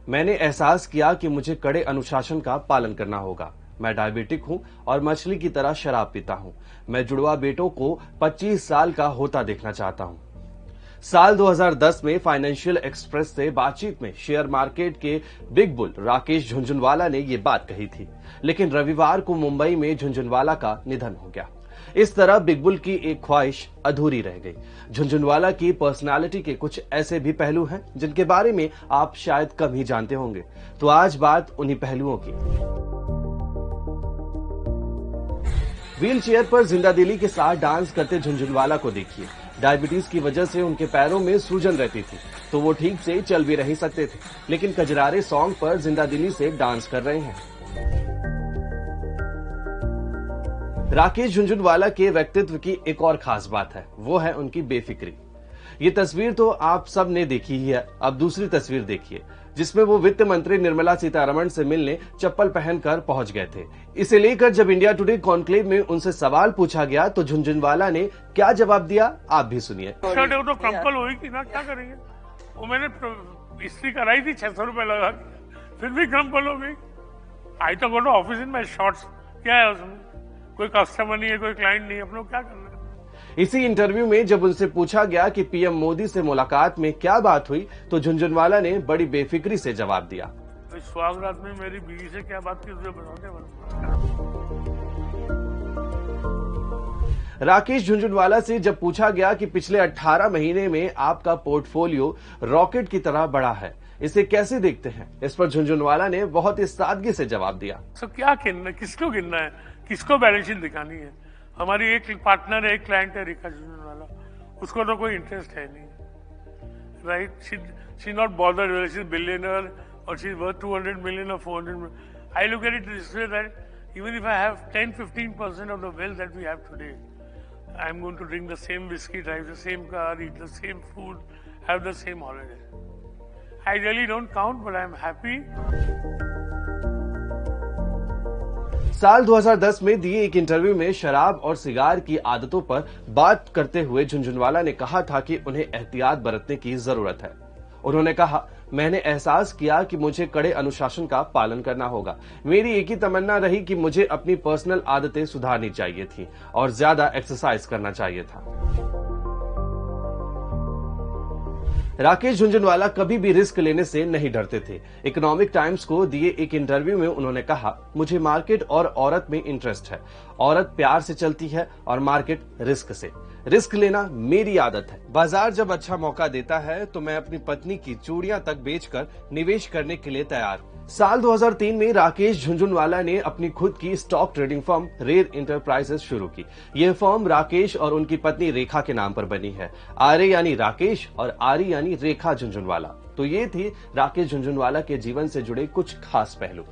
मैंने एहसास किया कि मुझे कड़े अनुशासन का पालन करना होगा। मैं डायबिटिक हूं और मछली की तरह शराब पीता हूं। मैं जुड़वा बेटों को 25 साल का होता देखना चाहता हूं। साल 2010 में फाइनेंशियल एक्सप्रेस से बातचीत में शेयर मार्केट के बिग बुल राकेश झुनझुनवाला ने ये बात कही थी, लेकिन रविवार को मुंबई में झुनझुनवाला का निधन हो गया। इस तरह बिग बुल की एक ख्वाहिश अधूरी रह गई। झुनझुनवाला की पर्सनालिटी के कुछ ऐसे भी पहलू हैं जिनके बारे में आप शायद कम ही जानते होंगे। तो आज बात उन्हीं पहलुओं की। व्हील चेयर पर जिंदादिली के साथ डांस करते झुनझुनवाला को देखिए। डायबिटीज की वजह से उनके पैरों में सूजन रहती थी, तो वो ठीक से चल भी नहीं सकते थे, लेकिन कजरारे सॉन्ग पर जिंदादिली से डांस कर रहे हैं। राकेश झुनझुनवाला के व्यक्तित्व की एक और खास बात है, वो है उनकी बेफिक्री। ये तस्वीर तो आप सब ने देखी ही है। अब दूसरी तस्वीर देखिए, जिसमें वो वित्त मंत्री निर्मला सीतारमण से मिलने चप्पल पहनकर पहुंच गए थे। इसे लेकर जब इंडिया टुडे कॉन्क्लेव में उनसे सवाल पूछा गया तो झुनझुनवाला ने क्या जवाब दिया, आप भी सुनिए। शर्ट वो तो क्रम्पल होगी ना, क्या करेंगे। वो मैंने इस्त्री कराई थी 600 रुपए लगा, फिर भी क्रम्पल हो गई। आई तो go to office in my shorts, क्या है उसमें, कोई कस्टमर नहीं है, कोई क्लाइंट नहीं है, अपने क्या करना है। इसी इंटरव्यू में जब उनसे पूछा गया कि पीएम मोदी से मुलाकात में क्या बात हुई तो झुनझुनवाला ने बड़ी बेफिक्री से जवाब दिया। तो स्वागत में मेरी बीवी से क्या बात की, उसे बताते। राकेश झुनझुनवाला से जब पूछा गया कि पिछले 18 महीने में आपका पोर्टफोलियो रॉकेट की तरह बढ़ा है, इसे कैसे देखते हैं, इस पर झुनझुनवाला ने बहुत ही सादगी से जवाब दिया। तो क्या गिनना, किसको गिनना है, किसको बैलेंस शीट दिखानी है। हमारी एक पार्टनर है, एक क्लाइंट है रेखा झुनझुनवाला, उसको तो कोई इंटरेस्ट है नहीं, right. She not bothered whether she is billionaire और she is worth 200 million or 400 million. I look at it this way that even if I have 10-15% of the wealth that we have today, I'm going to drink the same whiskey, drive the same car, eat the same food, have the same holiday. I really don't count, but I'm happy. साल 2010 में दिए एक interview में शराब और cigar की आदतों पर बात करते हुए झुनझुनवाला ने कहा था कि उन्हें एहतियात बरतने की जरूरत है। उन्होंने कहा, मैंने एहसास किया कि मुझे कड़े अनुशासन का पालन करना होगा। मेरी एक ही तमन्ना रही कि मुझे अपनी पर्सनल आदतें सुधारनी चाहिए थी और ज्यादा एक्सरसाइज करना चाहिए था। राकेश झुनझुनवाला कभी भी रिस्क लेने से नहीं डरते थे। इकोनॉमिक टाइम्स को दिए एक इंटरव्यू में उन्होंने कहा, मुझे मार्केट और औरत में इंटरेस्ट है। औरत प्यार से चलती है और मार्केट रिस्क से। रिस्क लेना मेरी आदत है। बाजार जब अच्छा मौका देता है तो मैं अपनी पत्नी की चूड़ियां तक बेचकर निवेश करने के लिए तैयार हूं। साल 2003 में राकेश झुनझुनवाला ने अपनी खुद की stock trading firm Rare Enterprises शुरू की। यह फर्म राकेश और उनकी पत्नी रेखा के नाम पर बनी है। आर्य यानी राकेश और आरी यानी रेखा झुनझुनवाला। तो ये थी राकेश झुनझुनवाला के जीवन से जुड़े कुछ खास पहलू।